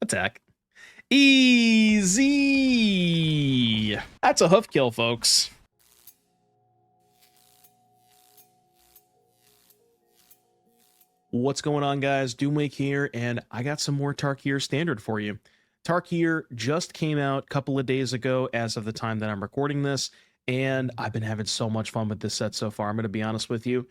Attack. Easy. That's a hoof kill, folks. What's going on, guys? Doomwake here, and I got some more Tarkir standard for you. Tarkir just came out a couple of days ago as of the time that I'm recording this, and I've been having so much fun with this set so far, I'm going to be honest with you.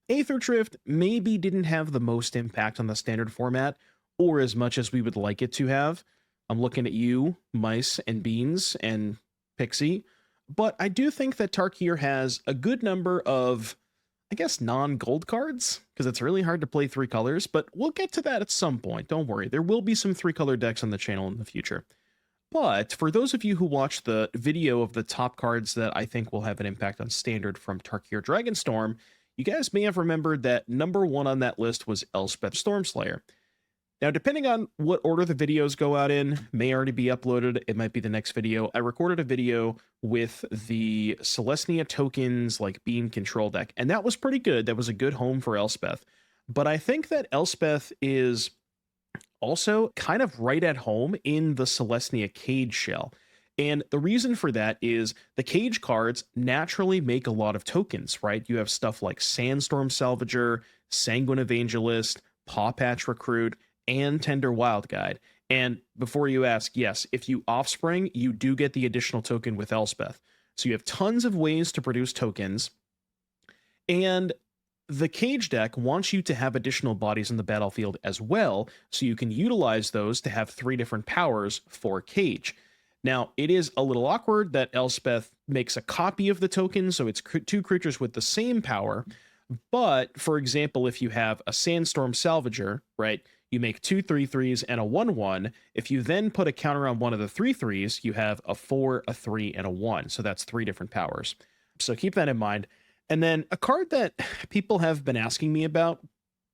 Aether Drift maybe didn't have the most impact on the standard format, or as much as we would like it to have. I'm looking at you, Mice and Beans and Pixie, but I do think that Tarkir has a good number of, I guess, non-gold cards, because it's really hard to play three colors, but we'll get to that at some point. Don't worry, there will be some three-color decks on the channel in the future. But for those of you who watched the video of the top cards that I think will have an impact on standard from Tarkir Dragonstorm, you guys may have remembered that number one on that list was Elspeth Stormslayer. Now, depending on what order the videos go out in, may already be uploaded, it might be the next video. I recorded a video with the Celestia tokens, like beam control deck, and that was pretty good. That was a good home for Elspeth. But I think that Elspeth is also kind of right at home in the Celestia cage shell. And the reason for that is the cage cards naturally make a lot of tokens, right? You have stuff like Sandstorm Salvager, Sanguine Evangelist, Pawpatch Recruit, and Tender Wildguide. And before you ask, yes, if you offspring, you do get the additional token with Elspeth. So you have tons of ways to produce tokens. And the cage deck wants you to have additional bodies in the battlefield as well, so you can utilize those to have three different powers for cage. Now, it is a little awkward that Elspeth makes a copy of the token, so it's two creatures with the same power. But, for example, if you have a Sandstorm Salvager, right, you make 2 3/3s and a 1/1. If you then put a counter on one of the 3/3s, you have a 4, a 3, and a 1. So that's three different powers. So keep that in mind. And then a card that people have been asking me about,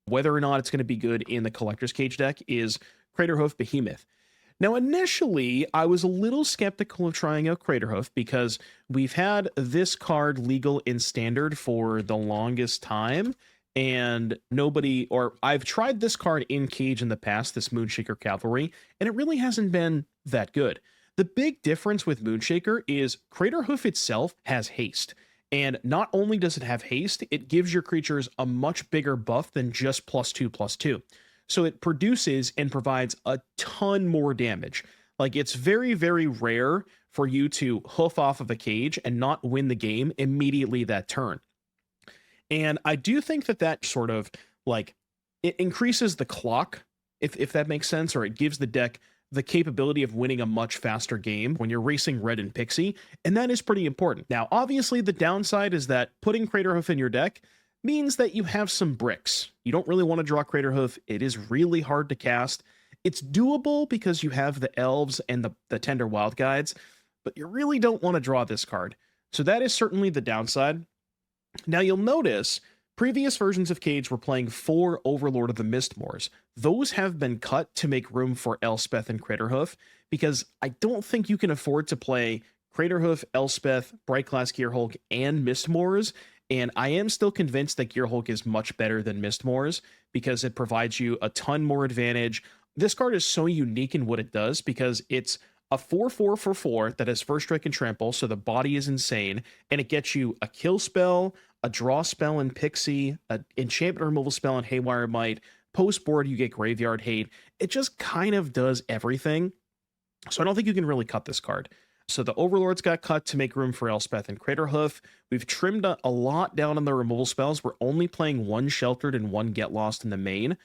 whether or not it's going to be good in the Collector's Cage deck, is Craterhoof Behemoth. Now, initially, I was a little skeptical of trying out Craterhoof because we've had this card legal in Standard for the longest time, and nobody, or I've tried this card in Cage in the past, this Moonshaker Cavalry, and it really hasn't been that good. The big difference with Moonshaker is Craterhoof itself has haste. And not only does it have haste, it gives your creatures a much bigger buff than just +2/+2. So it produces and provides a ton more damage. Like, it's very, very rare for you to hoof off of a cage and not win the game immediately that turn. And I do think that that sort of, like, it increases the clock, if that makes sense, or it gives the deck the capability of winning a much faster game when you're racing red and pixie, and that is pretty important. Now, obviously, the downside is that putting Craterhoof in your deck means that you have some bricks. You don't really want to draw Craterhoof. It is really hard to cast. It's doable because you have the elves and the Tender Wildguides, but you really don't want to draw this card. So that is certainly the downside. Now, you'll notice previous versions of Cage were playing 4 Overlord of the Mistmoors. Those have been cut to make room for Elspeth and Craterhoof, because I don't think you can afford to play Craterhoof, Elspeth, Brightglass Gearhulk, and Mistmoors. And I am still convinced that Gearhulk is much better than Mistmoors because it provides you a ton more advantage. This card is so unique in what it does because it's a 4/4 for 4 that has first strike and trample, so the body is insane, and it gets you a kill spell, a draw spell in Pixie, an enchantment removal spell in Haywire Mite. Post board, you get Graveyard Hate. It just kind of does everything. So I don't think you can really cut this card. So the Overlords got cut to make room for Elspeth and Craterhoof. We've trimmed a lot down on the removal spells. We're only playing 1 Sheltered and 1 Get Lost in the main,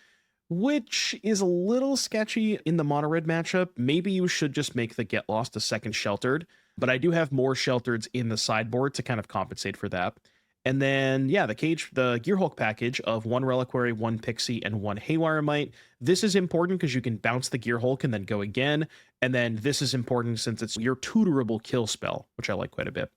which is a little sketchy in the mono-red matchup. Maybe you should just make the Get Lost a second Sheltered, but I do have more Sheltereds in the sideboard to kind of compensate for that. And then, yeah, the Gearhulk package of 1 Reliquary, 1 Pixie, and 1 Haywire Mite. This is important because you can bounce the Gearhulk and then go again. And then this is important since it's your tutorable kill spell, which I like quite a bit.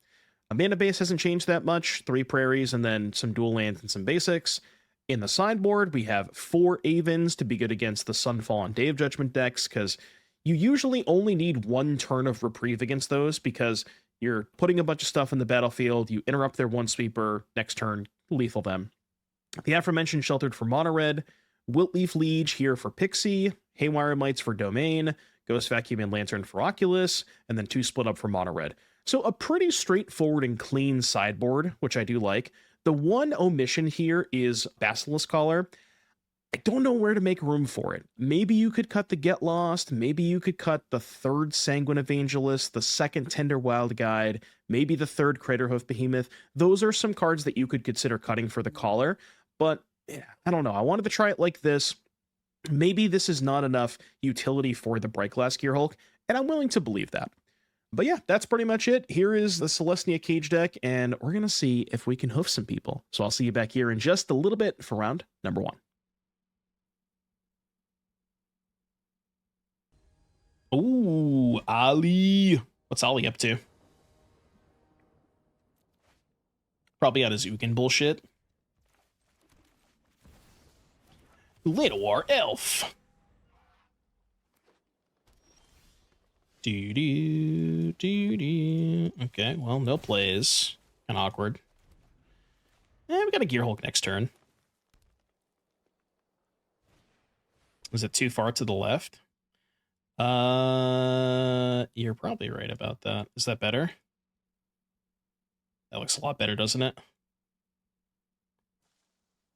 A mana base hasn't changed that much. 3 prairies and then some dual lands and some basics. In the sideboard, we have 4 Avens to be good against the Sunfall and Day of Judgment decks, because you usually only need 1 turn of reprieve against those, because you're putting a bunch of stuff in the battlefield, you interrupt their 1 sweeper, next turn, lethal them. The aforementioned Sheltered for mono red, Wilt-Leaf Liege here for Pixie, Haywire Mites for Domain, Ghost Vacuum and Lantern for Oculus, and then 2 split up for Mono Red. So a pretty straightforward and clean sideboard, which I do like. The one omission here is Basilisk Collar. I don't know where to make room for it. Maybe you could cut the Get Lost. Maybe you could cut the 3rd Sanguine Evangelist, the 2nd Tender Wildguide, maybe the 3rd Craterhoof Behemoth. Those are some cards that you could consider cutting for the collar. But yeah, I don't know. I wanted to try it like this. Maybe this is not enough utility for the Brightglass Gearhulk, and I'm willing to believe that. But yeah, that's pretty much it. Here is the Celestia Cage deck, and we're going to see if we can hoof some people. So I'll see you back here in just a little bit for round number 1. Ooh, Ali. What's Ali up to? Probably out his Ugin bullshit. Llanowar Elf. Okay, well, no plays. Kind of awkward. We got a Gearhulk next turn. Is it too far to the left? You're probably right about that. Is that better? That looks a lot better, doesn't it?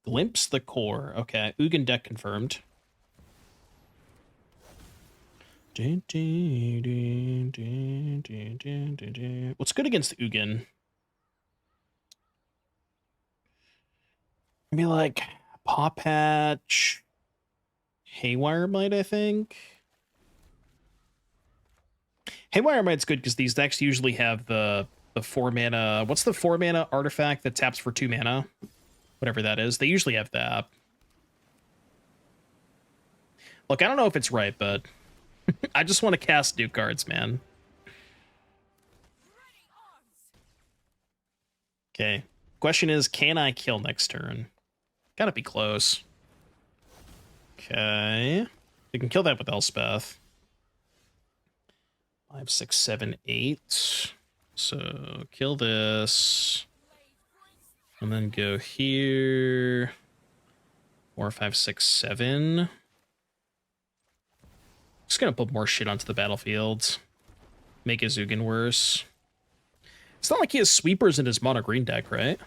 Glimpse the Core. Okay, Ugin deck confirmed. What's good against Ugin? Maybe like Pawpatch, Haywire Mite, I think. Haywire Mite's good because these decks usually have the 4 mana. What's the 4 mana artifact that taps for 2 mana? Whatever that is. They usually have that. Look, I don't know if it's right, but I just want to cast new cards, man. Okay. Question is, can I kill next turn? Gotta be close. Okay. We can kill that with Elspeth. 5, 6, 7, 8. So kill this. And then go here. 4, 5, 6, 7. Just gonna put more shit onto the battlefield. Make his Ugin worse. It's not like he has sweepers in his mono green deck, right?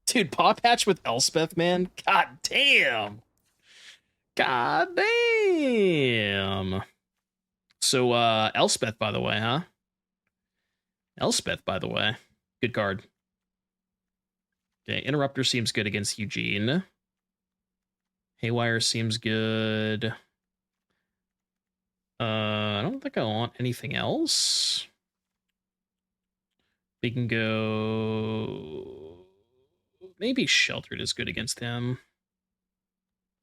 Dude, Pawpatch with Elspeth, man. God damn. God damn. So, Elspeth, by the way, huh? Elspeth, by the way. Good card. Okay, Interrupter seems good against Ugin. Haywire seems good. I don't think I want anything else. We can go... Maybe Sheltered is good against him.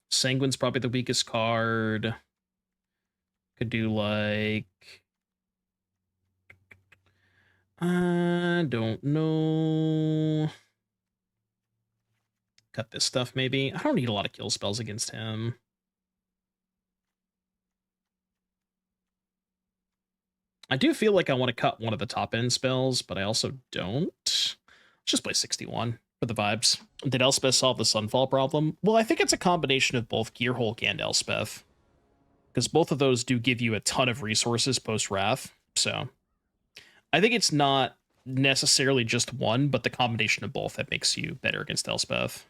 Sanguine's probably the weakest card. Could do like... I don't know. Cut this stuff, maybe. I don't need a lot of kill spells against him. I do feel like I want to cut one of the top-end spells, but I also don't. Let's just play 61 for the vibes. Did Elspeth solve the Sunfall problem? Well, I think it's a combination of both Gearhulk and Elspeth, because both of those do give you a ton of resources post-Wrath, so... I think it's not necessarily just one, but the combination of both that makes you better against Elspeth.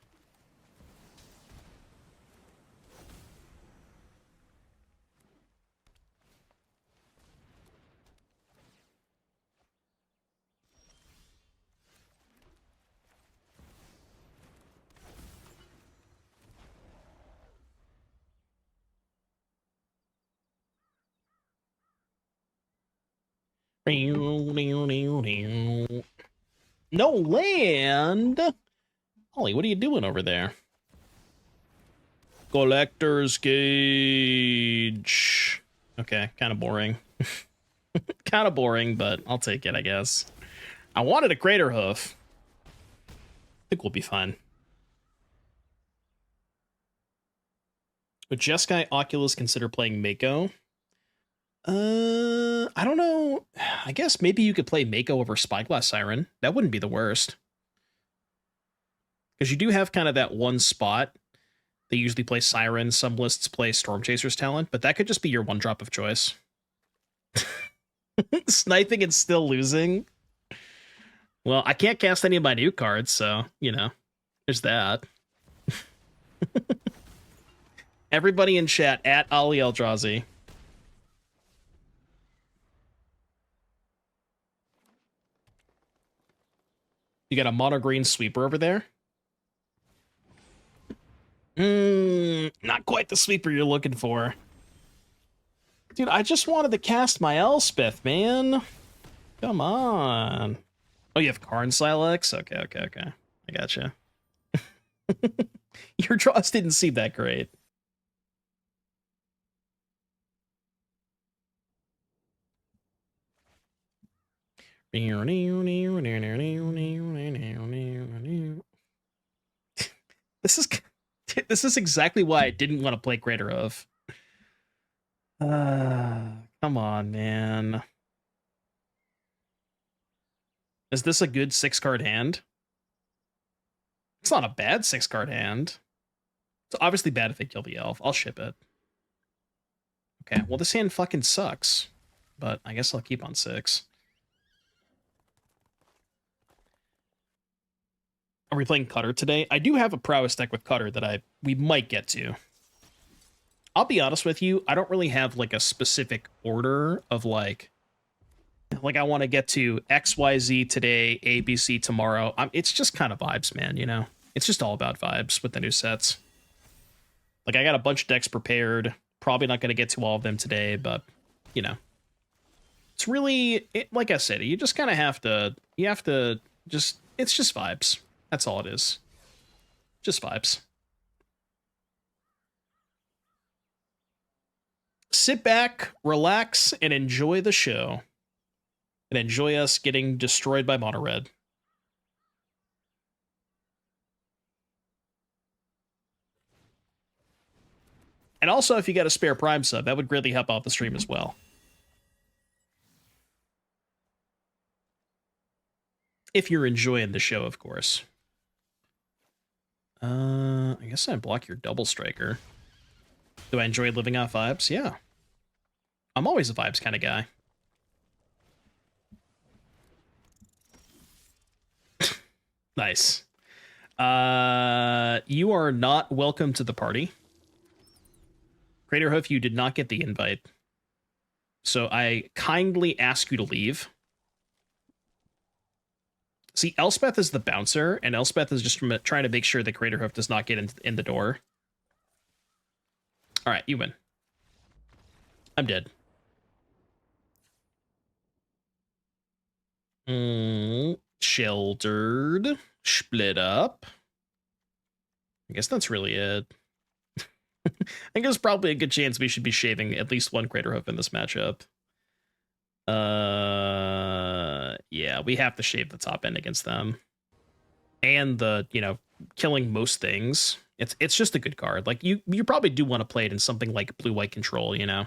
No land! Ollie, what are you doing over there? Collector's Cage. Okay, kind of boring. Kind of boring, but I'll take it, I guess. I wanted a Craterhoof. I think we'll be fine. Would Jeskai Oculus consider playing Mako? I don't know. I guess maybe you could play Mako over Spyglass Siren. That wouldn't be the worst. Because you do have kind of that one spot. They usually play Siren. Some lists play Storm Chaser's Talent, but that could just be your one drop of choice. Sniping and still losing. Well, I can't cast any of my new cards, so, you know, there's that. Everybody in chat, at Ali Eldrazi. You got a mono green sweeper over there? Not quite the sweeper you're looking for. Dude, I just wanted to cast my Elspeth, man. Come on. Oh, you have Karn Silex? Okay. I gotcha. Your draws didn't seem that great. This is exactly why I didn't want to play Craterhoof. Come on, man. Is this a good 6-card hand? It's not a bad 6-card hand. It's obviously bad if they kill the elf. I'll ship it. Okay, well, this hand fucking sucks. But I guess I'll keep on 6. Are we playing Cutter today? I do have a prowess deck with Cutter that we might get to. I'll be honest with you, I don't really have like a specific order of like I want to get to XYZ today, ABC tomorrow. It's just kind of vibes, man, you know? It's just all about vibes with the new sets. Like, I got a bunch of decks prepared. Probably not going to get to all of them today, but, you know. It's really, like I said, you just kind of have to, it's just vibes. That's all it is. Just vibes. Sit back, relax, and enjoy the show. And enjoy us getting destroyed by mono red. And also, if you got a spare Prime sub, that would greatly help out the stream as well. If you're enjoying the show, of course. I guess I block your double striker. Do I enjoy living off vibes? Yeah. I'm always a vibes kind of guy. Nice. You are not welcome to the party. Craterhoof, you did not get the invite. So I kindly ask you to leave. See, Elspeth is the bouncer, and Elspeth is just trying to make sure that Craterhoof does not get in the door. All right, you win. I'm dead. Sheltered. Split up. I guess that's really it. I think there's probably a good chance we should be shaving at least one Craterhoof in this matchup. Yeah, we have to shave the top end against them. And the, you know, killing most things. It's just a good card. Like, you probably do want to play it in something like blue-white control, you know?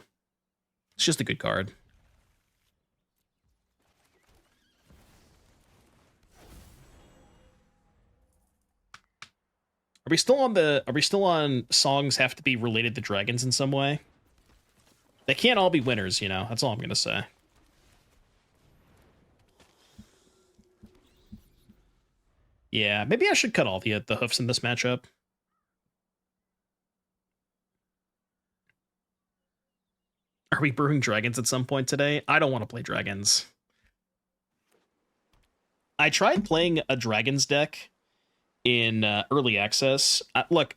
It's just a good card. Are we still on songs have to be related to dragons in some way? They can't all be winners, you know? That's all I'm gonna say. Yeah, maybe I should cut all the hoofs in this matchup. Are we brewing dragons at some point today? I don't want to play dragons. I tried playing a dragons deck in early access. Look,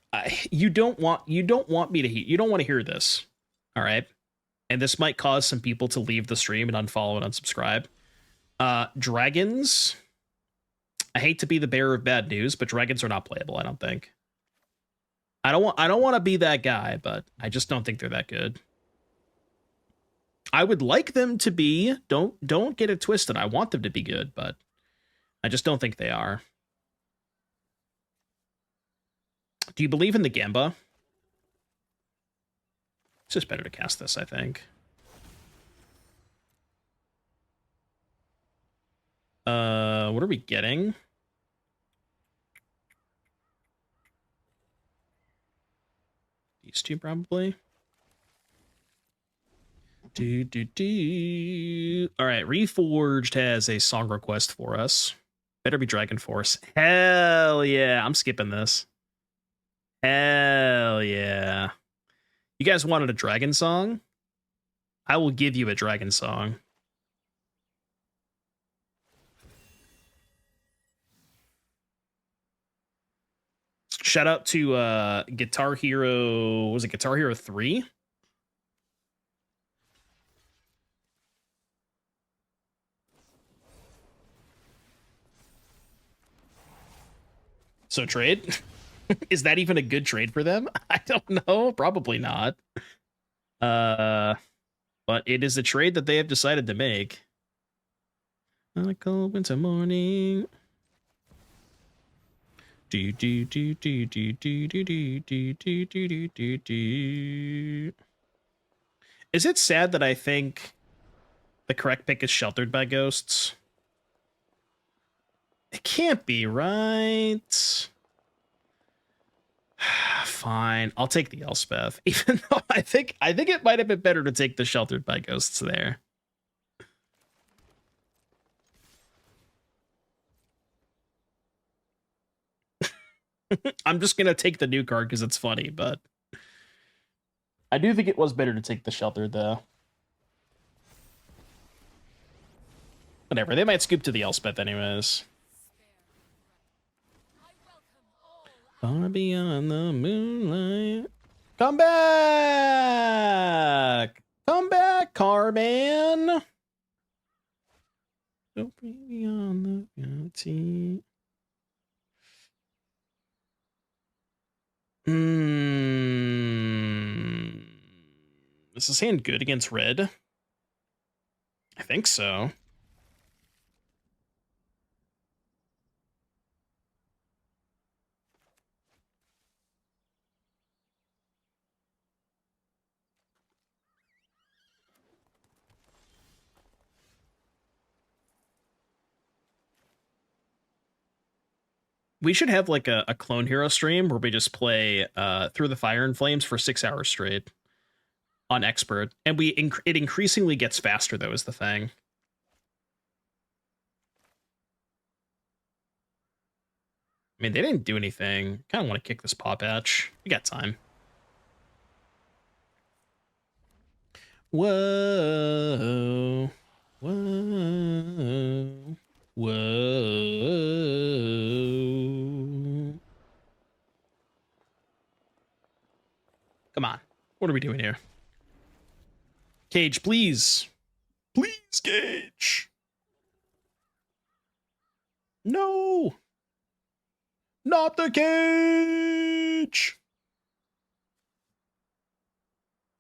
you don't want me to you don't want to hear this. All right? And this might cause some people to leave the stream and unfollow and unsubscribe. Dragons, I hate to be the bearer of bad news, but dragons are not playable, I don't think. I don't want to be that guy, but I just don't think they're that good. I would like them to be. Don't get it twisted. I want them to be good, but I just don't think they are. Do you believe in the Gamba? It's just better to cast this, I think. What are we getting? These two probably. All right, Reforged has a song request for us. Better be Dragon Force. Hell yeah, I'm skipping this. Hell yeah. You guys wanted a dragon song? I will give you a dragon song. Shout out to Guitar Hero, was it Guitar Hero 3? So trade? Is that even a good trade for them? I don't know. Probably not. But it is a trade that they have decided to make. On a cold winter morning. Do do do do do do do do do do do do do. Is it sad that I think the correct pick is Sheltered by Ghosts? It can't be, right? Fine, I'll take the Elspeth, even though I think it might have been better to take the Sheltered by Ghosts there. I'm just gonna take the new card because it's funny, but I do think it was better to take the Sheltered though. Whatever, they might scoop to the Elspeth anyways. Far beyond the moonlight. Come back! Come back, Carbon! So beyond the galaxy. Is this hand good against red? I think so. We should have like a Clone Hero stream where we just play Through the Fire and Flames for 6 hours straight on Expert. And it increasingly gets faster, though, is the thing. I mean, they didn't do anything. Kind of want to kick this Pawpatch. We got time. Whoa. Whoa. Whoa. Come on. What are we doing here? Cage, please. Please, Cage. No. Not the cage.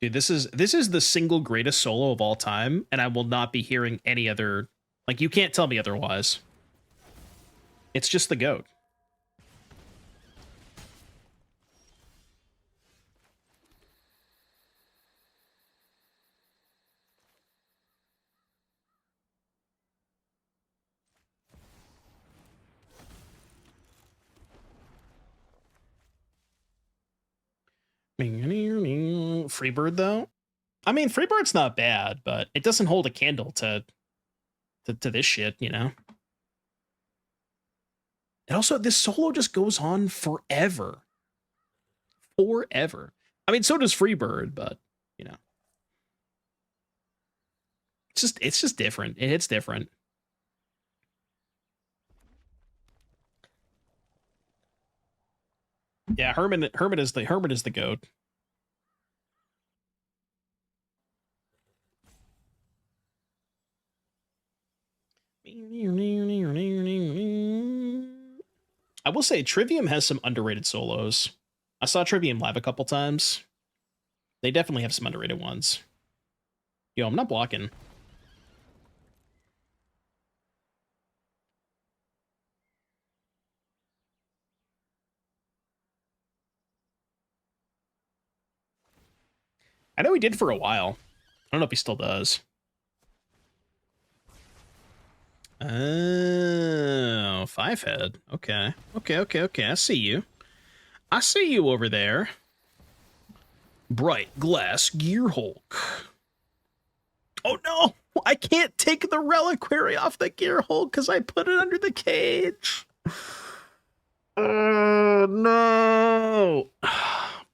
Dude, this is the single greatest solo of all time, and I will not be hearing any other. Like, you can't tell me otherwise. It's just the GOAT. Freebird, though? I mean, Freebird's not bad, but it doesn't hold a candle to this shit, you know? And also, this solo just goes on forever. Forever. I mean, so does Freebird, but, you know. It's just different. It hits different. Yeah, Herman is the GOAT. I will say Trivium has some underrated solos. I saw Trivium live a couple times. They definitely have some underrated ones. Yo, I'm not blocking. I know he did for a while. I don't know if he still does. Oh, 5-head. Okay. Okay. I see you. I see you over there. Brightglass Gearhulk. Oh no! I can't take the Reliquary off the Gearhulk because I put it under the cage. Oh no!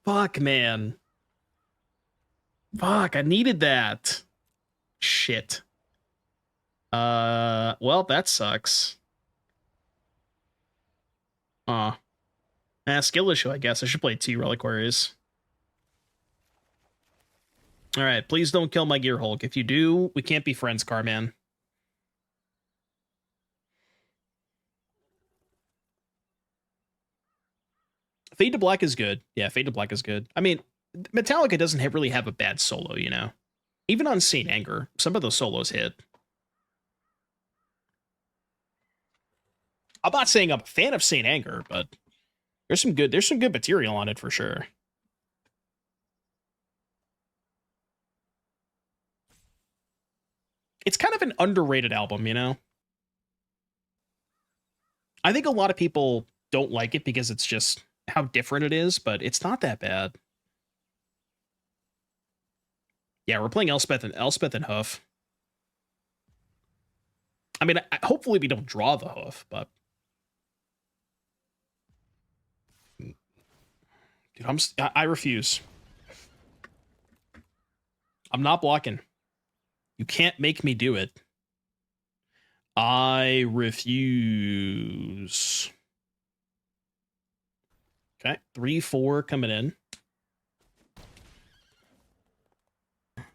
Fuck, man. Fuck, I needed that. Shit. Well, that sucks. Skill issue, I guess. I should play 2 Reliquaries. Alright, please don't kill my Gearhulk. If you do, we can't be friends, Carman. Fade to Black is good. Yeah, Fade to Black is good. I mean, Metallica doesn't really have a bad solo, you know? Even on Saint Anger, some of those solos hit. I'm not saying I'm a fan of Saint Anger, but there's some good material on it for sure. It's kind of an underrated album, you know? I think a lot of people don't like it because it's just how different it is, but it's not that bad. Yeah, we're playing Elspeth and Hoof. I mean, hopefully we don't draw the Hoof, but dude, I refuse. I'm not blocking. You can't make me do it. I refuse. Okay, 3-4 coming in.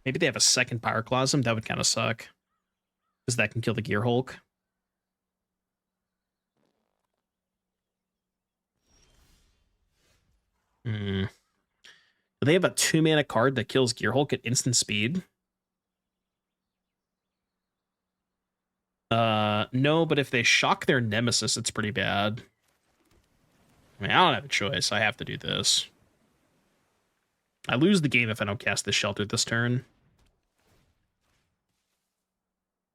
Maybe they have a second Pyroclasm. That would kind of suck. Because that can kill the Gearhulk. Do they have a 2-mana card that kills Gearhulk at instant speed? No, but if they shock their nemesis, it's pretty bad. I mean, I don't have a choice. I have to do this. I lose the game if I don't cast this Shelter this turn.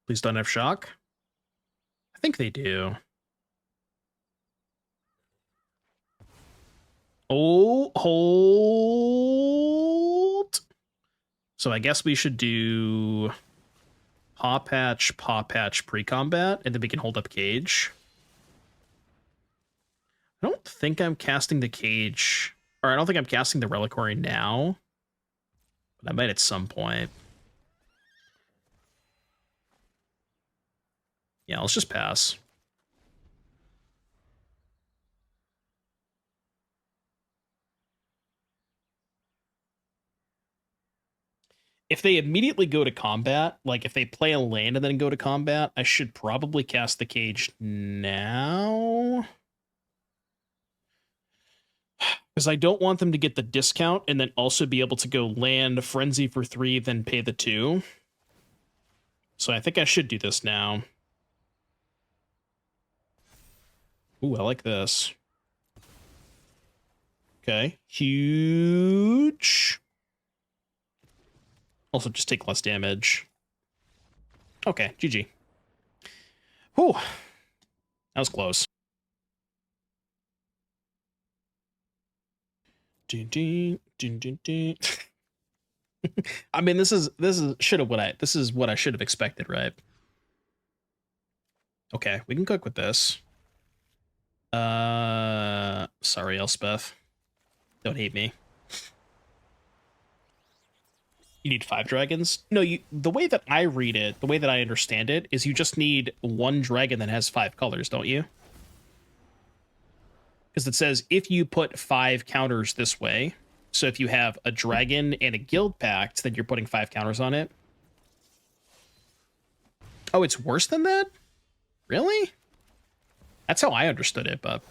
Please don't have shock. I think they do. Oh, hold. So I guess we should do Pawpatch pre-combat, and then we can hold up Cage. I don't think I'm casting the Cage, or I don't think I'm casting the Reliquary now, but I might at some point. Yeah, let's just pass. If they immediately go to combat, like if they play a land and then go to combat, I should probably cast the Cage now. Because I don't want them to get the discount and then also be able to go land Frenzy for 3, then pay the 2. So I think I should do this now. Ooh, I like this. Okay. Huge. Also, just take less damage. Okay, GG. Whew. That was close. I mean, this is what I should have expected, right? Okay, we can cook with this. Sorry, Elspeth. Don't hate me. You need 5 dragons? No, the way that I read it, the way that I understand it, is you just need 1 dragon that has 5 colors, don't you? Because it says if you put 5 counters this way, so if you have a dragon and a guild pact, then you're putting 5 counters on it. Oh, it's worse than that? Really? That's how I understood it, but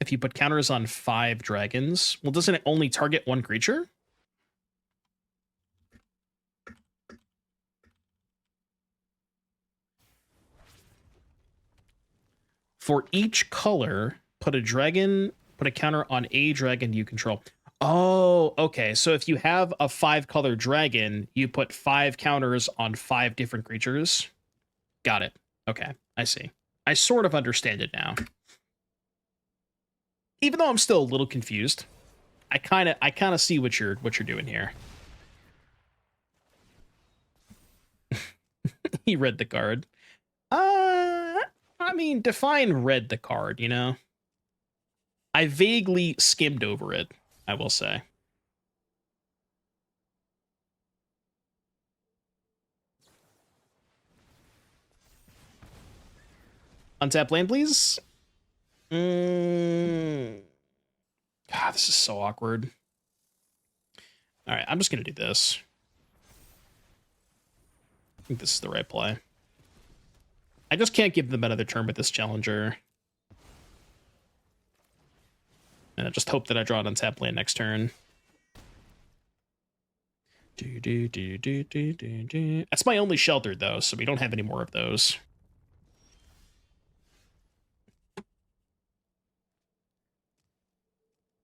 if you put counters on 5 dragons, well, doesn't it only target 1 creature? For each color, put a counter on a dragon you control. Oh, okay. So if you have a 5-color dragon, you put 5 counters on 5 different creatures. Got it. Okay, I see. I sort of understand it now. Even though I'm still a little confused, I kind of see what you're doing here. He read the card. I mean, define read the card, you know? I vaguely skimmed over it, I will say. Untap land, please. God, this is so awkward. All right, I'm just going to do this. I think this is the right play. I just can't give them another turn with this challenger. And I just hope that I draw an untapped land next turn. That's my only shelter, though, so we don't have any more of those.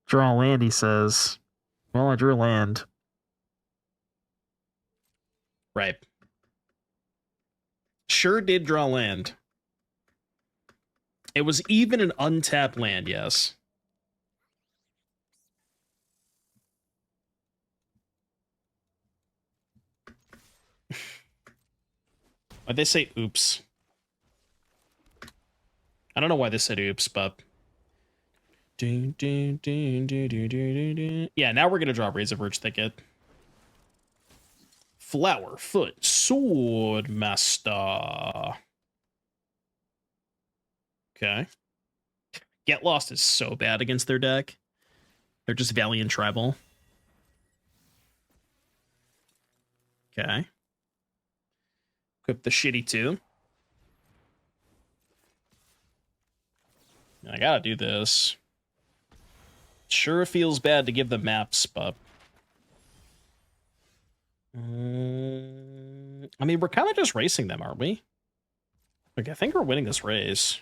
Draw land, he says. Well, I drew land. Right. Sure did draw land. It was even an untapped land, yes. Why'd they say oops? I don't know why they said oops, but... Yeah, now we're going to draw Razorverge Thicket. Flowerfoot Swordmaster. Okay. Get Lost is so bad against their deck. They're just Valiant Tribal. Okay. Equip the shitty 2. I gotta do this. Sure feels bad to give them maps, but... I mean, we're kind of just racing them, aren't we? Like, I think we're winning this race.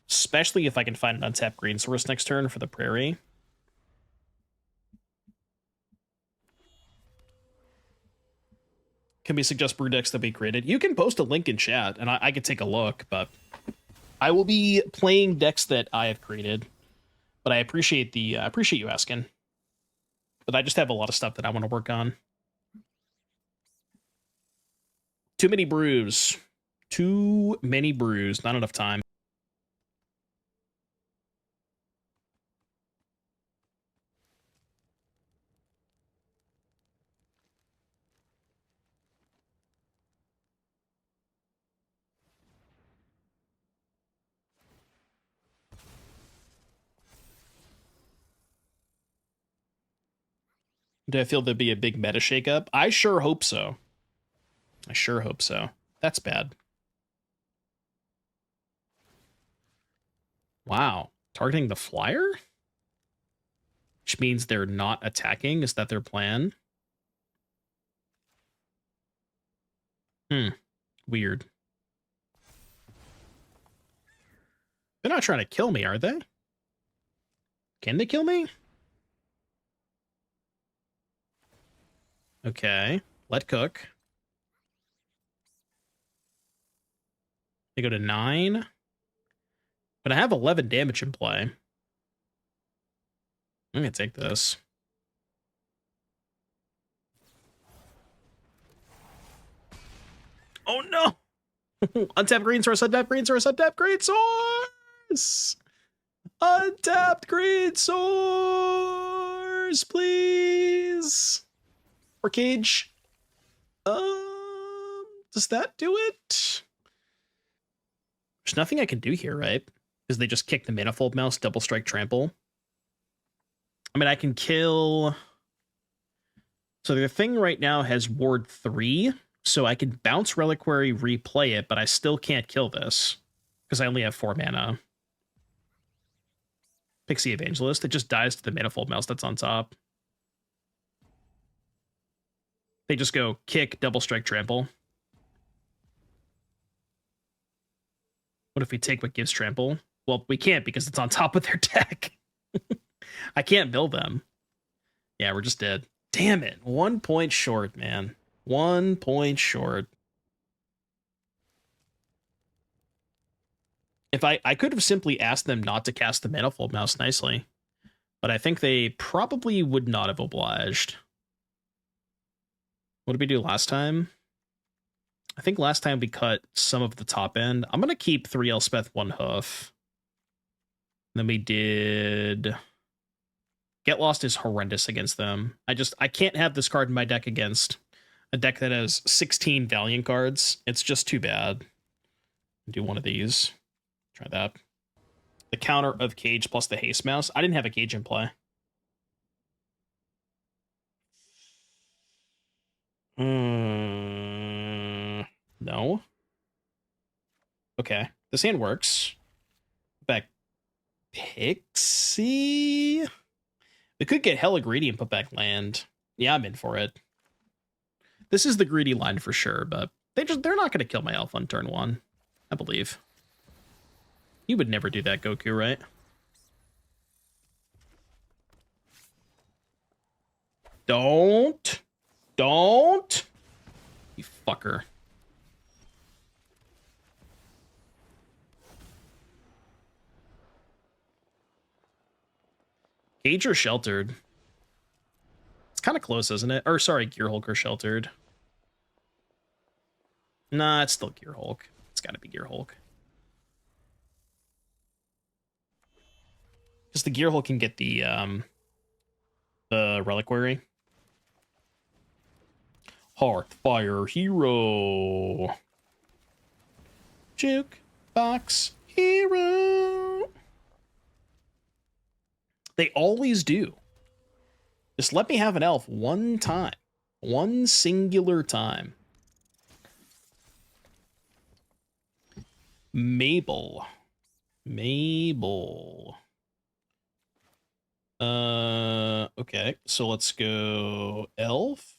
Especially if I can find an untapped green source next turn for the Prairie. Can we suggest brew decks that we created? You can post a link in chat, and I could take a look, but... I will be playing decks that I have created. But I appreciate the appreciate you asking. But I just have a lot of stuff that I want to work on. Too many brews. Too many brews. Not enough time. Do I feel there'd be a big meta shakeup? I sure hope so. I sure hope so. That's bad. Wow. Targeting the flyer? Which means they're not attacking? Is that their plan? Weird. They're not trying to kill me, are they? Can they kill me? Okay. Let cook. They go to 9. But I have 11 damage in play. I'm gonna take this. Oh no! Untapped green source, untapped green source, untapped green source! Untapped green source, please! Or cage. Does that do it? There's nothing I can do here, right? Because they just kick the Manifold Mouse, double strike trample. I mean, I can kill... So their thing right now has ward 3, so I can bounce Reliquary, replay it, but I still can't kill this. Because I only have 4 mana. Pixie Evangelist, it just dies to the Manifold Mouse that's on top. They just go kick, double strike, trample. What if we take what gives trample? Well, we can't because it's on top of their deck. I can't build them. Yeah, we're just dead. Damn it. 1 point short, man. 1 point short. If I could have simply asked them not to cast the Manifold Mouse nicely, but I think they probably would not have obliged. What did we do last time? I think last time we cut some of the top end. I'm going to keep 3 Elspeth, 1 Hoof. Then we did... Get Lost is horrendous against them. I can't have this card in my deck against a deck that has 16 Valiant cards. It's just too bad. Do one of these. Try that. The counter of Cage plus the Haste Mouse. I didn't have a Cage in play. No. Okay. This hand works. Back Pixie. We could get hella greedy and put back land. Yeah, I'm in for it. This is the greedy line for sure, but they're not going to kill my elf on turn 1. I believe. You would never do that, Goku, right? Don't. You fucker. Cage or Sheltered? It's kind of close, isn't it? Or, sorry, Gearhulk or Sheltered. Nah, it's still Gearhulk. It's got to be Gearhulk. Because the Gearhulk can get the Reliquary. Hearthfire Hero. Jukebox Hero. They always do. Just let me have an elf one time. One singular time. Mabel. Okay, so let's go elf.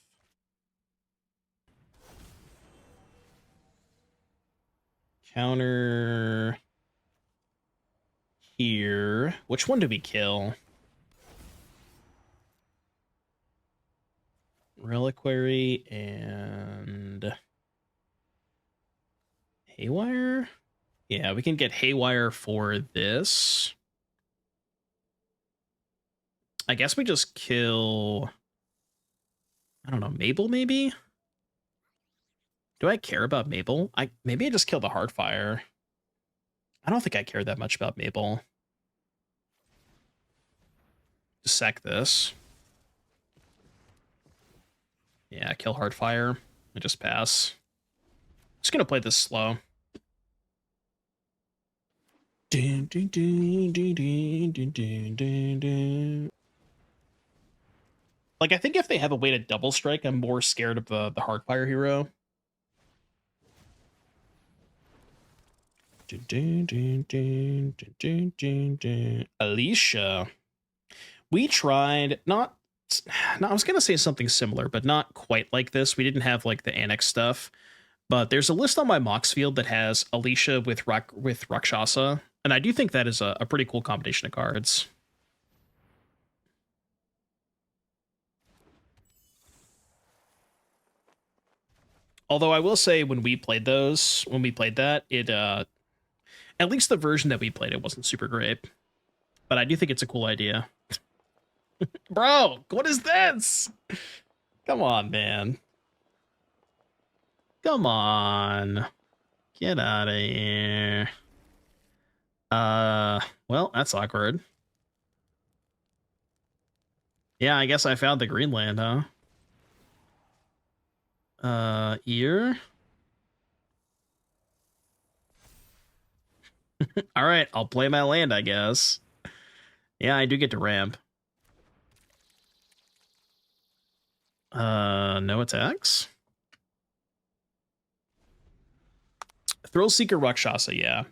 Counter here. Which one do we kill? Reliquary and Haywire? Yeah, we can get Haywire for this. I guess we just kill... I don't know, Mabel maybe? Do I care about Mabel? Maybe I just kill the Heartfire. I don't think I care that much about Mabel. Just sack this. Yeah, kill Heartfire. I just pass. Just gonna play this slow. Like, I think if they have a way to double strike, I'm more scared of the Heartfire hero. Alicia. We tried not... No, I was going to say something similar, but not quite like this. We didn't have, like, the annex stuff. But there's a list on my Mox field that has Alicia with Rakshasa. And I do think that is a pretty cool combination of cards. Although I will say when we played that, it at least the version that we played, it wasn't super great. But I do think it's a cool idea. Bro, what is this? Come on, man. Come on. Get out of here. Well, that's awkward. Yeah, I guess I found the Greenland, huh? Ear. All right, I'll play my land, I guess. Yeah, I do get to ramp. No attacks. Thrill Seeker Rakshasa, yeah.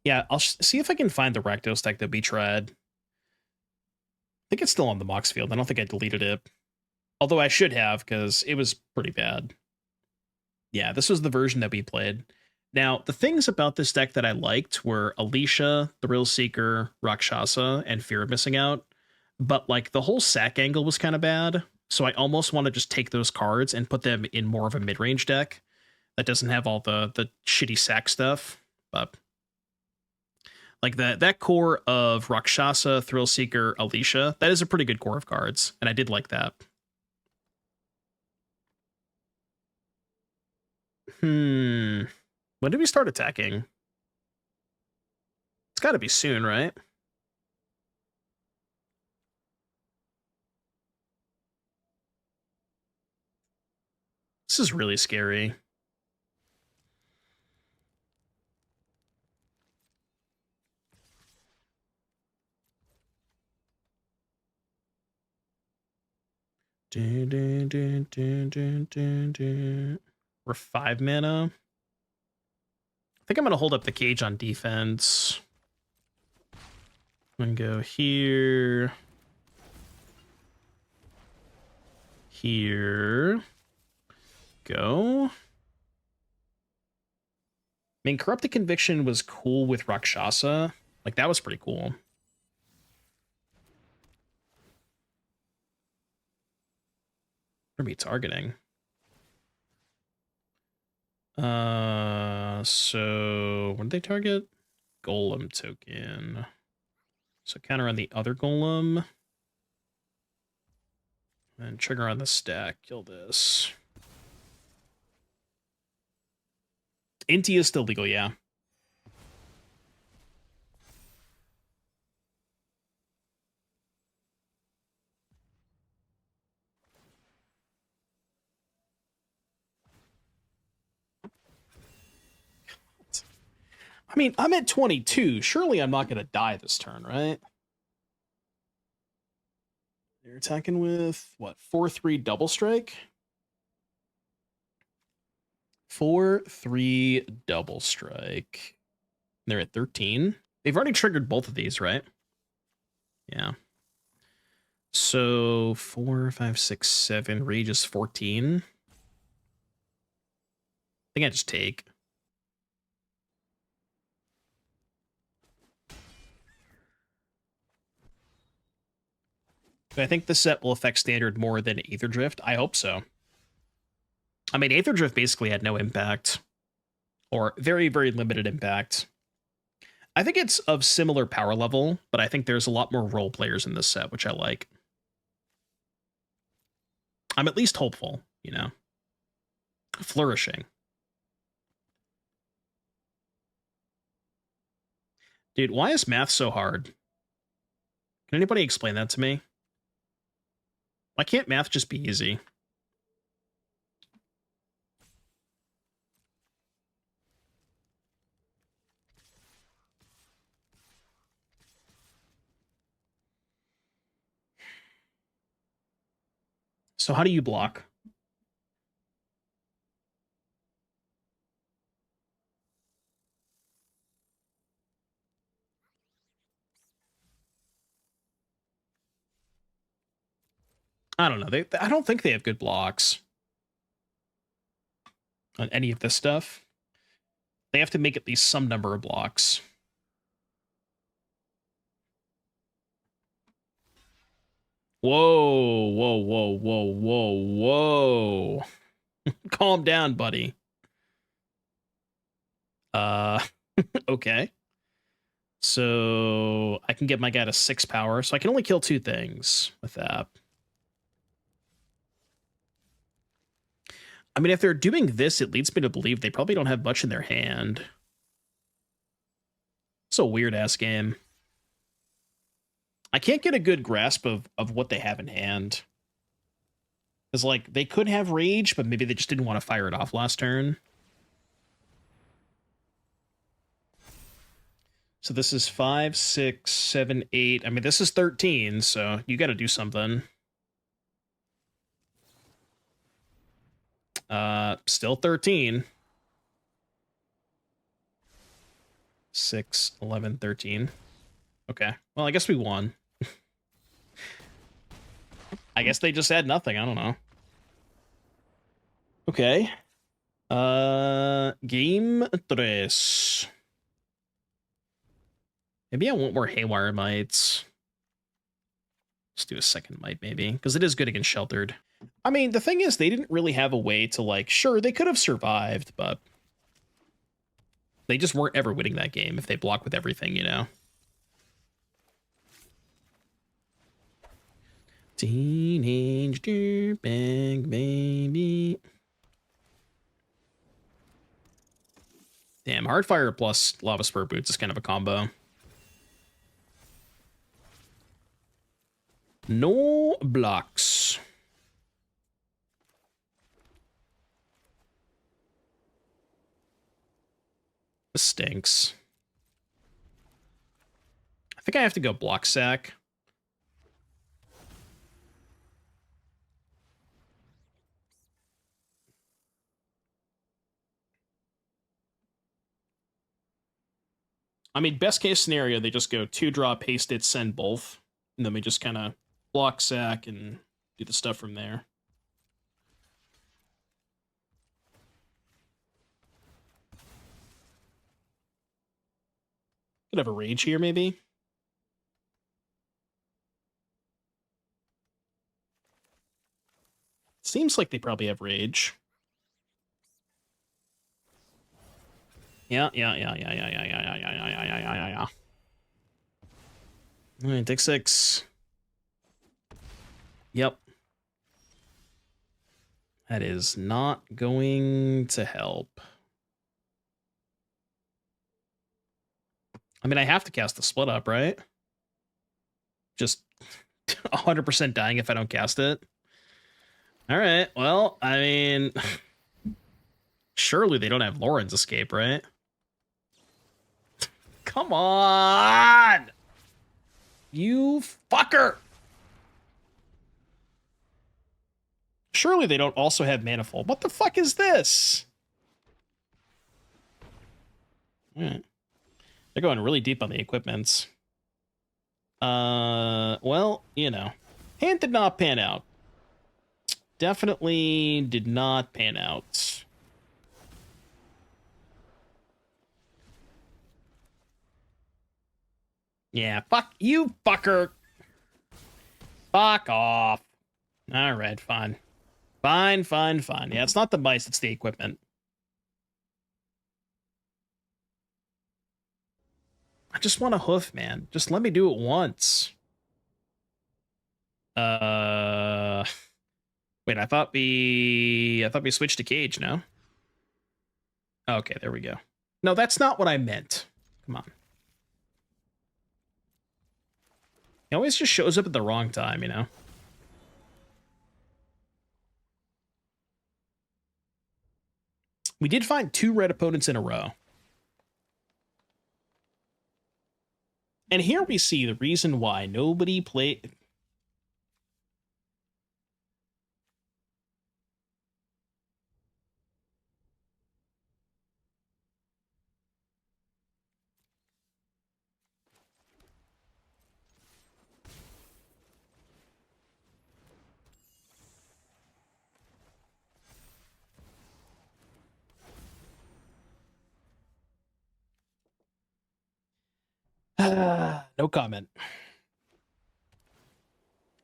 Yeah, I'll see if I can find the Rakdos deck that we tried. I think it's still on the Mox field. I don't think I deleted it. Although I should have, because it was pretty bad. Yeah, this was the version that we played. Now, the things about this deck that I liked were Alicia, Thrill Seeker, Rakshasa, and Fear of Missing Out. but like the whole sack angle was kind of bad. So I almost want to just take those cards and put them in more of a mid-range deck that doesn't have all the shitty sack stuff. But like that core of Rakshasa, Thrillseeker, Alicia, that is a pretty good core of cards, and I did like that. When did we start attacking? It's got to be soon, right? This is really scary. We're 5 mana. I think I'm going to hold up the cage on defense. I'm going to go here. Here. Go. I mean, Corrupted Conviction was cool with Rakshasa. Like, that was pretty cool. What are we targeting? So what did they target? Golem token. So counter on the other golem. And trigger on the stack. Kill this. Inti is still legal, yeah. I mean, I'm at 22. Surely I'm not going to die this turn, right? They're attacking with, what, 4-3 double strike? 4-3 double strike. They're at 13. They've already triggered both of these, right? Yeah. So 4, 5, 6, 7. Rage is 14. I think I just take. I think the set will affect Standard more than Aether Drift. I hope so. I mean, Aether Drift basically had no impact. Or very, very limited impact. I think it's of similar power level, but I think there's a lot more role players in this set, which I like. I'm at least hopeful, you know. Flourishing. Dude, why is math so hard? Can anybody explain that to me? Why can't math just be easy? So how do you block? I don't know. I don't think they have good blocks on any of this stuff. They have to make at least some number of blocks. Whoa, whoa, whoa, whoa, whoa, whoa. Calm down, buddy. Okay. So I can get my guy to 6 power, so I can only kill 2 things with that. I mean, if they're doing this, it leads me to believe they probably don't have much in their hand. It's a weird-ass game. I can't get a good grasp of what they have in hand. Because, like, they could have Rage, but maybe they just didn't want to fire it off last turn. So this is 5, 6, 7, 8. I mean, this is 13, so you got to do something. Still 13. 6, 11, 13. Okay. Well, I guess we won. I guess they just had nothing. I don't know. Okay. Game 3. Maybe I want more Haywire Mites. Let's do a second Mite maybe, because it is good against Sheltered. I mean, the thing is, they didn't really have a way to, like, sure, they could have survived, but they just weren't ever winning that game if they block with everything, you know? Teenage dirtbag baby. Damn, Hardfire plus Lava Spur Boots is kind of a combo. No blocks. This stinks. I think I have to go block sack. I mean, best case scenario, they just go 2-draw, paste it, send both. And then we just kind of block sack and do the stuff from there. Could have a rage here, maybe. Seems like they probably have rage. Yeah. All right, take 6. Yep. That is not going to help. I mean, I have to cast the split up, right? Just 100% dying if I don't cast it. All right, well, I mean, surely they don't have Lauren's Escape, right? Come on! You fucker! Surely they don't also have Manifold. What the fuck is this? Alright. They're going really deep on the equipments. Well, you know. Hand did not pan out. Definitely did not pan out. Yeah, fuck you, fucker. Fuck off. Alright, fine. Fine. Yeah, it's not the mice, it's the equipment. I just want a hoof, man. Just let me do it once. Wait, I thought we switched to cage, no? Okay, there we go. No, that's not what I meant. Come on. He always just shows up at the wrong time, you know? We did find 2 red opponents in a row. And here we see the reason why nobody played... No comment.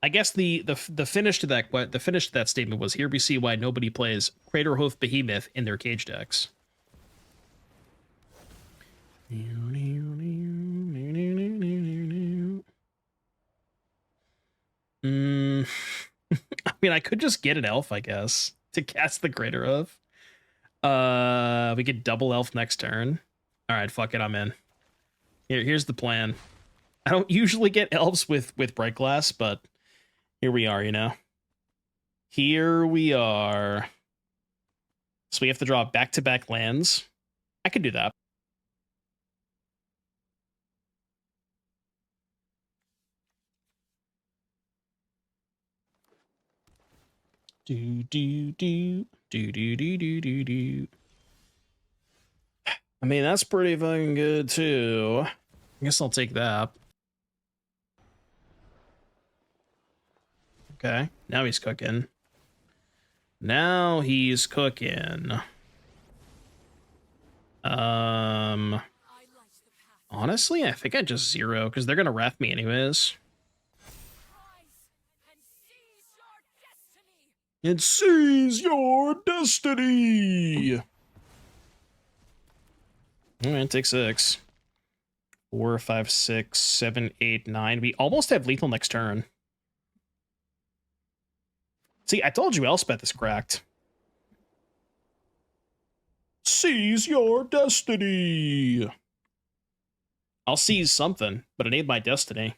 I guess the finish to that statement was, here we see why nobody plays Craterhoof Behemoth in their cage decks. I mean, I could just get an elf, I guess, to cast the Craterhoof. We could double elf next turn. All right, fuck it, I'm in. Here's the plan. I don't usually get elves with Brightglass, but here we are, you know. Here we are. So we have to draw back-to-back lands. I could do that. Do. I mean, that's pretty fucking good, too. I guess I'll take that. Okay, now he's cooking. Now he's cooking. Honestly, I think I just 0, because they're going to wrath me anyways. and seize your destiny. All right, take 6. 4, 5, 6, 7, 8, 9. We almost have lethal next turn. See, I told you Elspeth is cracked. Seize your destiny. I'll seize something, but it ain't my destiny.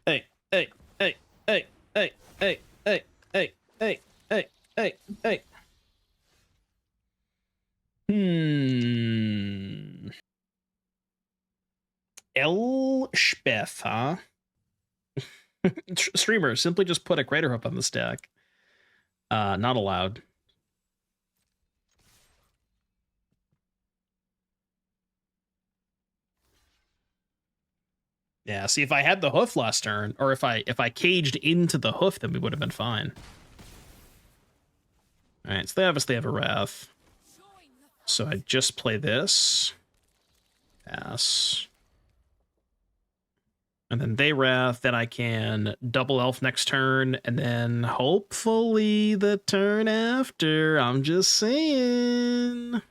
Hey, hey, hey, hey, hey, hey, hey, hey, hey, hey, hey, hey. Elspeth, huh? Streamer, simply just put a Craterhoof on the stack. Not allowed. Yeah, see, if I had the hoof last turn, or if I caged into the hoof, then we would have been fine. Alright, so they obviously have a Wrath. So I just play this. Pass. And then they Wrath, then I can double elf next turn, and then hopefully the turn after. I'm just saying.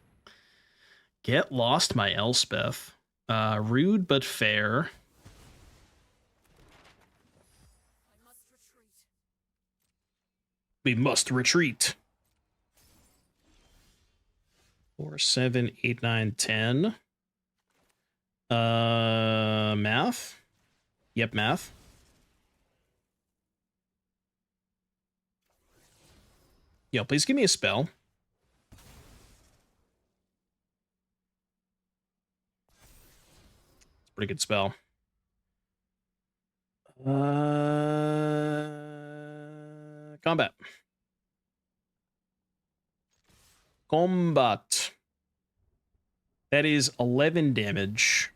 Get lost, my Elspeth. Rude but fair. We must retreat. 4, 7, 8, 9, 10. Math? Yep, math. Yo, please give me a spell. It's a pretty good spell. Combat. Combat. That is 11 damage.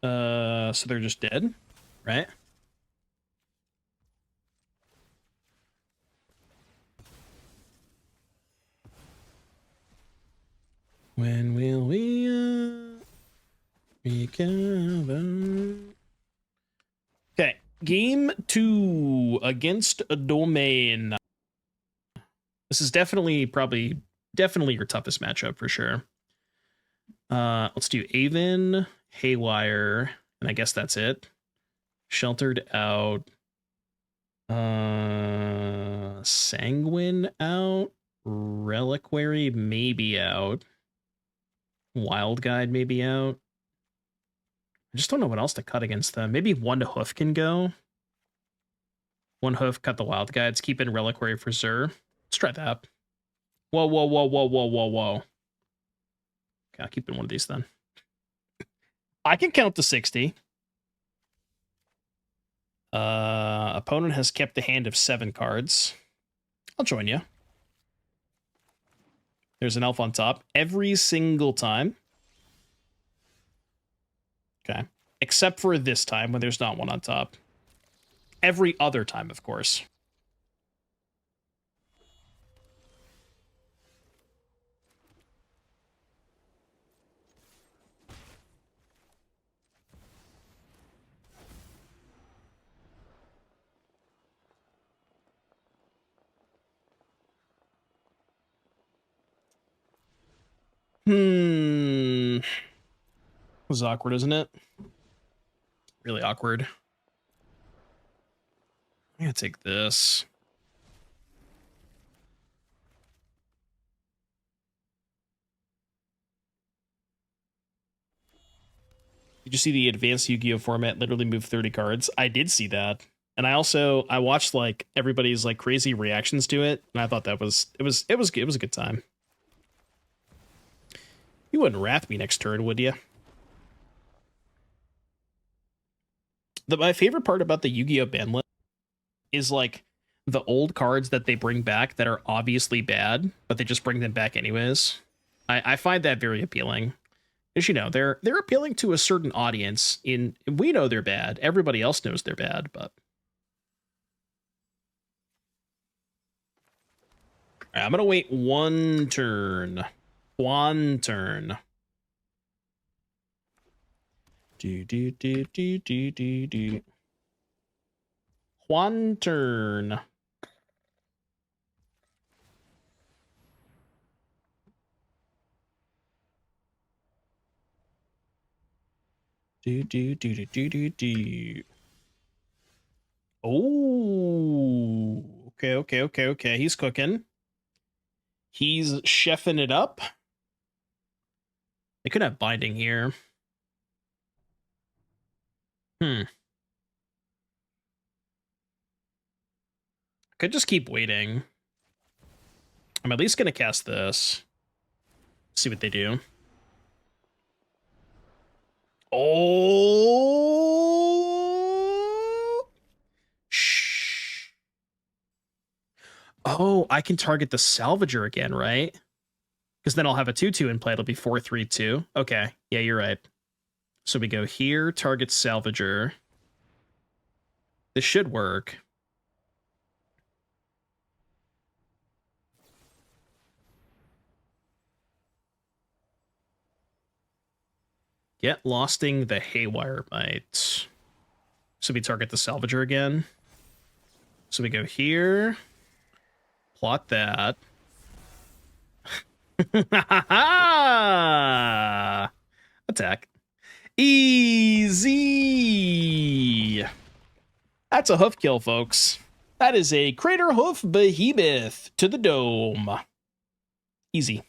So they're just dead, right? When will we recover? Okay, game 2 against a domain. This is definitely your toughest matchup for sure. Let's do Aven, Haywire, and I guess that's it. Sheltered out. Sanguine out. Reliquary maybe out. Wildguide maybe out. I just don't know what else to cut against them. Maybe one hoof can go. One hoof, cut the Wildguides, keep in Reliquary for Zur. Let's try that. Whoa, whoa, whoa, whoa, whoa, whoa, whoa. Okay, I'll keep in one of these then. I can count to 60. Opponent has kept a hand of 7 cards. I'll join you. There's an elf on top every single time. Okay. Except for this time when there's not one on top. Every other time, of course. It was awkward, isn't it? Really awkward. I'm gonna take this. Did you see the advanced Yu-Gi-Oh format literally move 30 cards? I did see that. And I watched like everybody's like crazy reactions to it, and I thought that was it was a good time. You wouldn't wrath me next turn, would you? My favorite part about the Yu-Gi-Oh ban list is like the old cards that they bring back that are obviously bad, but they just bring them back anyways. I find that very appealing. As you know, they're appealing to a certain audience. We know they're bad. Everybody else knows they're bad, but I'm gonna wait one turn. One turn. One turn. Oh, okay. He's cooking. He's chefing it up. They could have binding here. Could just keep waiting. I'm at least going to cast this. See what they do. Oh! Shh. Oh, I can target the Salvager again, right? Because then I'll have a 2/2 in play. It'll be 4/3/2. Okay. Yeah, you're right. So we go here, target Salvager. This should work. Get losting the Haywire Mite. So we target the Salvager again. So we go here. Plot that. Attack. Easy. That's a hoof kill, folks. That is a Craterhoof Behemoth to the dome. Easy.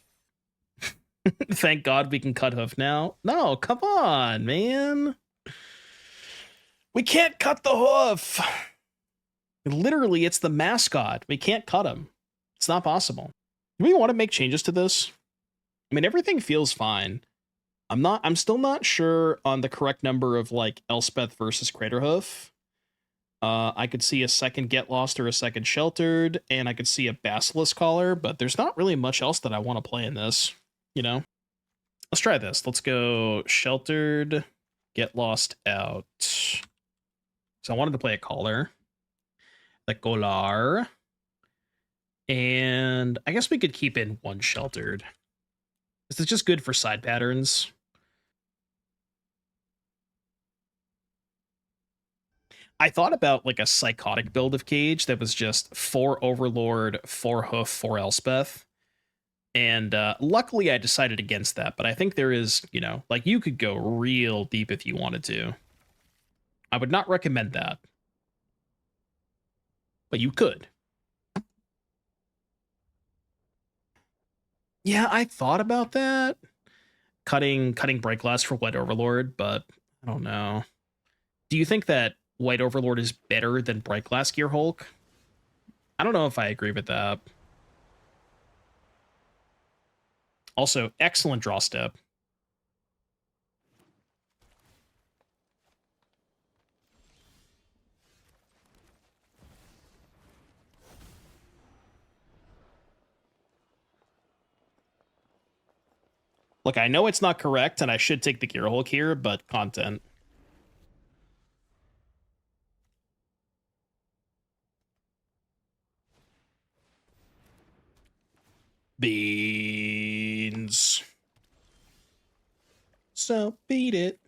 Thank God we can cut hoof now. No, come on, man. We can't cut the hoof. Literally, it's the mascot. We can't cut him. It's not possible. Do we want to make changes to this? I mean, everything feels fine. I'm still not sure on the correct number of like Elspeth versus Craterhoof. I could see a second Get Lost or a second Sheltered, and I could see a Basilisk Collar, but there's not really much else that I want to play in this, you know? Let's try this. Let's go Sheltered, Get Lost out. So I wanted to play a Collar. The Collar. And I guess we could keep in one Sheltered. This is just good for side patterns. I thought about like a psychotic build of Cage that was just 4 Overlord, 4 Hoof, 4 Elspeth. And luckily I decided against that, but I think there is, you know, like you could go real deep if you wanted to. I would not recommend that. But you could. Yeah, I thought about that. Cutting Brightglass for White Overlord, but I don't know. Do you think that White Overlord is better than Brightglass Gearhulk? I don't know if I agree with that. Also, excellent draw step. Look, I know it's not correct, and I should take the Gearhulk here, but content. Beans. So beat it.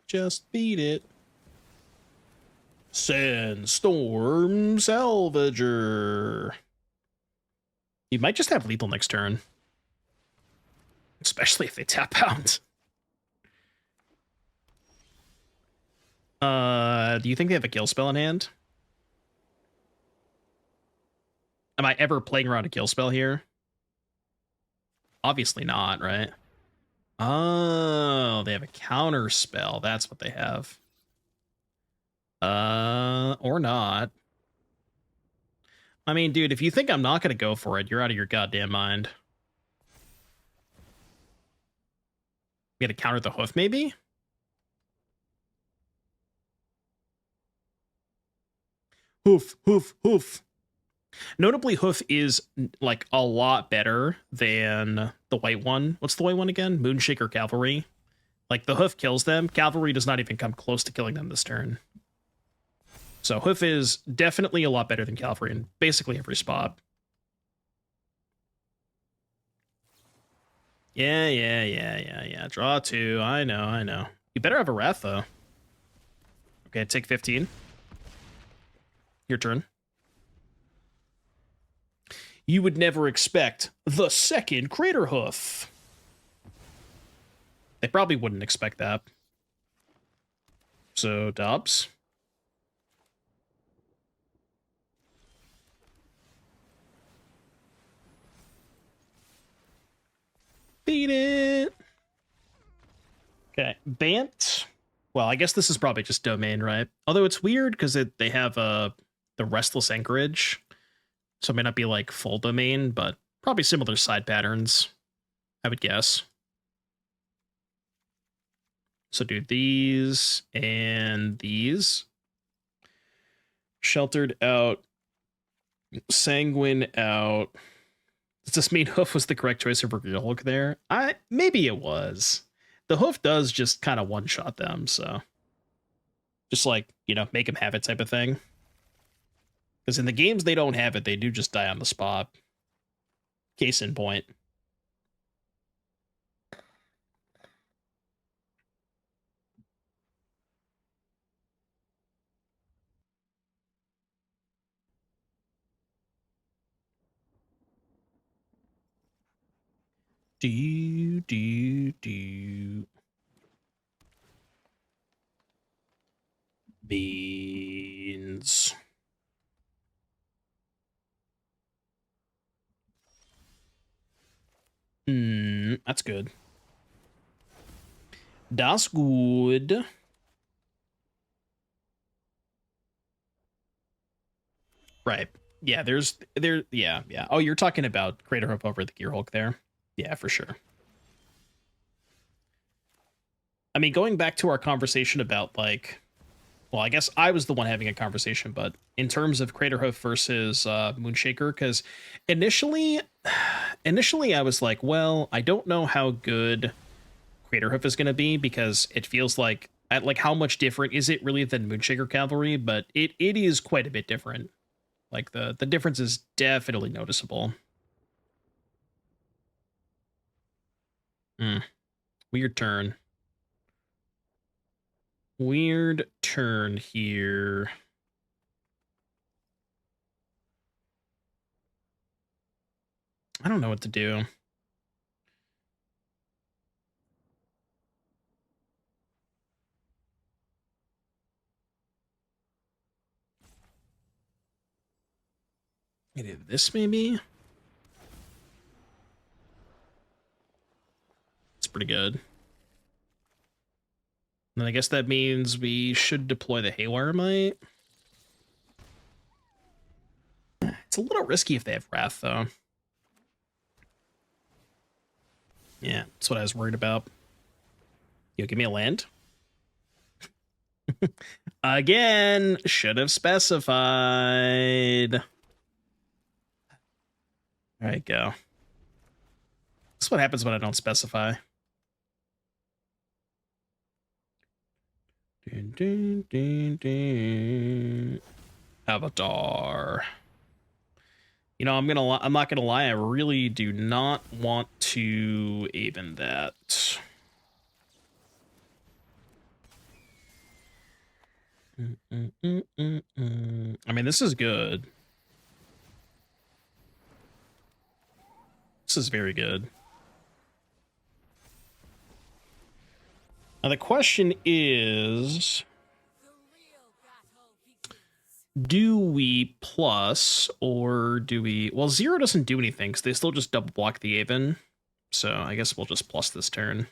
Just beat it. Sandstorm Salvager. You might just have lethal next turn. Especially if they tap out. Do you think they have a kill spell in hand? Am I ever playing around a kill spell here? Obviously not, right? Oh, they have a counter spell. That's what they have. Or not. I mean, dude, if you think I'm not going to go for it, you're out of your goddamn mind. We got to counter the hoof, maybe? Hoof, hoof, hoof. Notably, hoof is like a lot better than the white one. What's the white one again? Moonshaker Cavalry. Like, the hoof kills them. Cavalry does not even come close to killing them this turn. So hoof is definitely a lot better than Cavalry in basically every spot. Yeah. Draw 2. I know. You better have a Wrath, though. Okay, take 15. Your turn. You would never expect the second Craterhoof. They probably wouldn't expect that. So, Dobbs. Beat it. Okay, Bant. Well, I guess this is probably just domain, right? Although it's weird because they have the Restless Anchorage. So it may not be like full domain, but probably similar side patterns, I would guess. So do these and these. Sheltered out. Sanguine out. Does this mean Hoof was the correct choice for Gearhulk there? Maybe it was. The Hoof does just kind of one-shot them, so. Just like, you know, make them have it type of thing. Because in the games they don't have it, they do just die on the spot. Case in point. Do. Beans. That's good. Das good. Right. Yeah, yeah. Oh, you're talking about Craterhoof over the Gearhulk there. Yeah, for sure. I mean, going back to our conversation about, like, well, I guess I was the one having a conversation, but in terms of Craterhoof versus Moonshaker, because initially I was like, well, I don't know how good Craterhoof is going to be, because it feels like how much different is it really than Moonshaker Cavalry, but it is quite a bit different. Like, the difference is definitely noticeable. Weird turn. Weird turn here. I don't know what to do. Maybe this, maybe? It's pretty good. And then I guess that means we should deploy the Haywire Mite. It's a little risky if they have Wrath, though. Yeah, that's what I was worried about. Yo, give me a land. Again, should have specified. All right, go. That's what happens when I don't specify. Avatar. You know, I'm not gonna lie. I really do not want to Aven that. I mean, this is good. This is very good. Now the question is, do we plus or do we... Well, 0 doesn't do anything because they still just double block the Aven. So I guess we'll just plus this turn.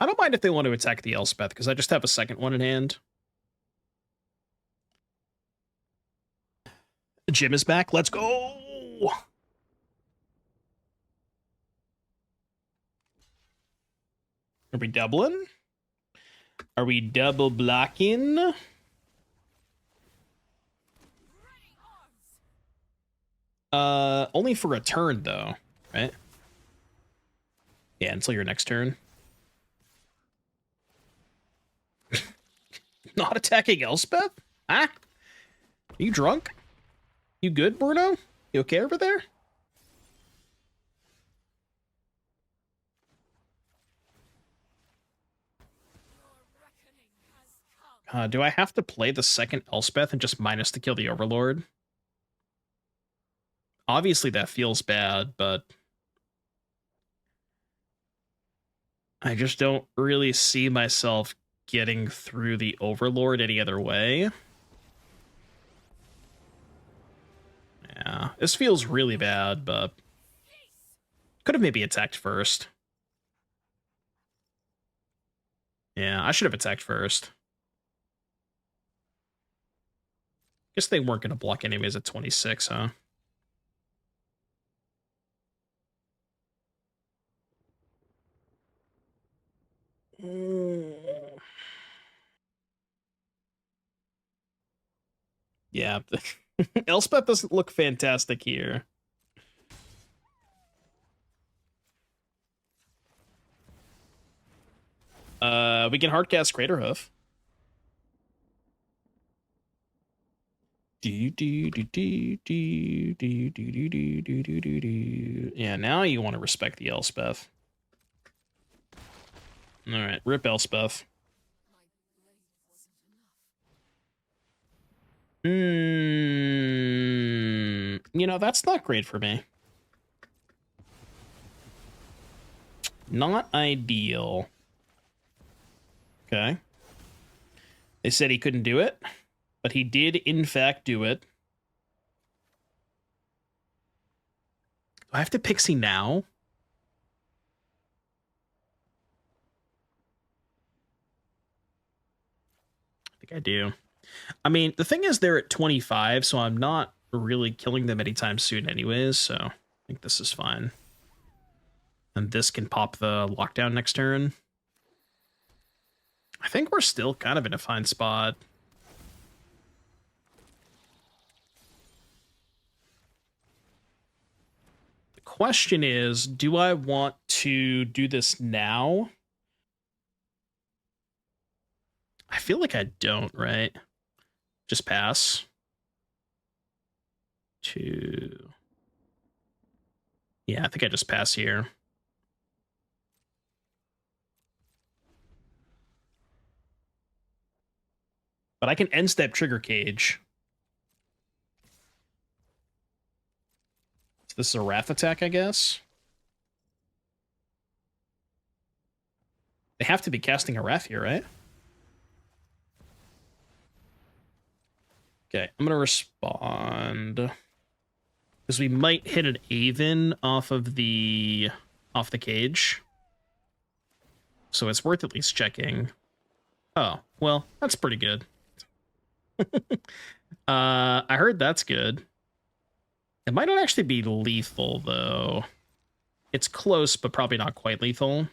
I don't mind if they want to attack the Elspeth because I just have a second one in hand. Jim is back. Let's go! Are we doubling? Are we double blocking? Only for a turn, though, right? Yeah, until your next turn. Not attacking Elspeth? Huh? Are you drunk? You good, Bruno? You okay over there? Do I have to play the second Elspeth and just minus to kill the Overlord? Obviously that feels bad, but I just don't really see myself getting through the Overlord any other way. Yeah, this feels really bad, but could have maybe attacked first. Yeah, I should have attacked first. Guess they weren't going to block anyways at 26, huh? Yeah, Elspeth doesn't look fantastic here. We can hardcast Craterhoof. Yeah, now you want to respect the Elspeth. All right, rip Elspeth. You know, that's not great for me. Not ideal. Okay. They said he couldn't do it, but he did, in fact, do it. Do I have to Pixie now? I think I do. I mean, the thing is they're at 25, so I'm not really killing them anytime soon anyways, so I think this is fine. And this can pop the lockdown next turn. I think we're still kind of in a fine spot. The question is, do I want to do this now? I feel like I don't, right? Just pass. Yeah, I think I just pass here. But I can end step trigger cage. So this is a Wrath attack, I guess. They have to be casting a Wrath here, right? Okay, I'm gonna respond. Because we might hit an Aven off the cage. So it's worth at least checking. Oh, well, that's pretty good. I heard that's good. It might not actually be lethal, though. It's close, but probably not quite lethal.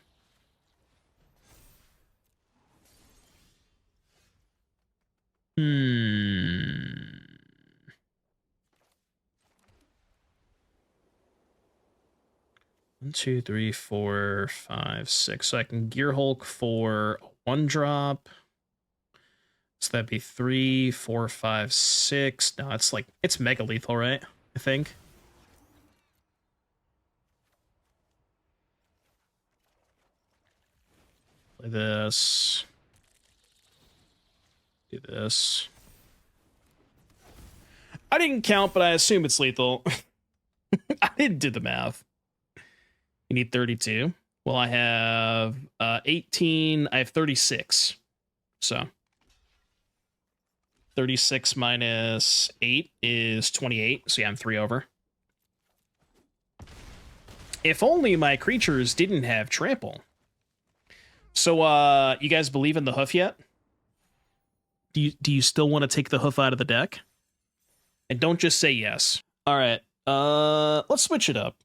One, two, three, four, five, six. So I can Gearhulk for a 1-drop. So that'd be 3, 4, 5, 6. No, it's mega lethal, right? I think. Play this. Do this. I didn't count, but I assume it's lethal. I didn't do the math. You need 32. Well, I have 18. I have 36. So 36 minus 8 is 28. So yeah, I'm 3 over. If only my creatures didn't have trample. So you guys believe in the hoof yet? Do you still want to take the hoof out of the deck? And don't just say yes. All right. Let's switch it up.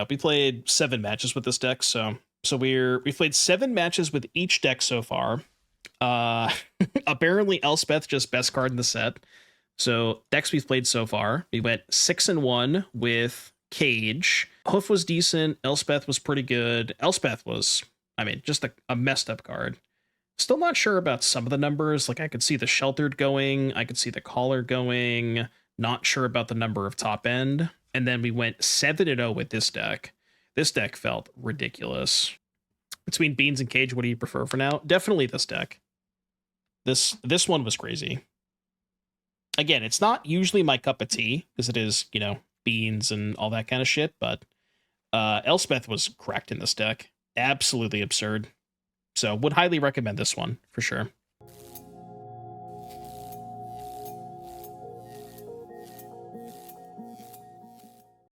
We played 7 matches with this deck, so we've played 7 matches with each deck so far. Apparently Elspeth just best card in the set. So decks we've played so far, we went 6-1 with Cage. Hoof was decent. Elspeth was pretty good. Elspeth was, I mean, just a messed up card. Still not sure about some of the numbers. Like I could see the Sheltered going. I could see the Caller going. Not sure about the number of top end. And then we went 7-0 with this deck. This deck felt ridiculous. Between Beans and Cage, what do you prefer for now? Definitely this deck. This one was crazy. Again, it's not usually my cup of tea because it is, you know, beans and all that kind of shit, but Elspeth was correct in this deck. Absolutely absurd. So would highly recommend this one for sure.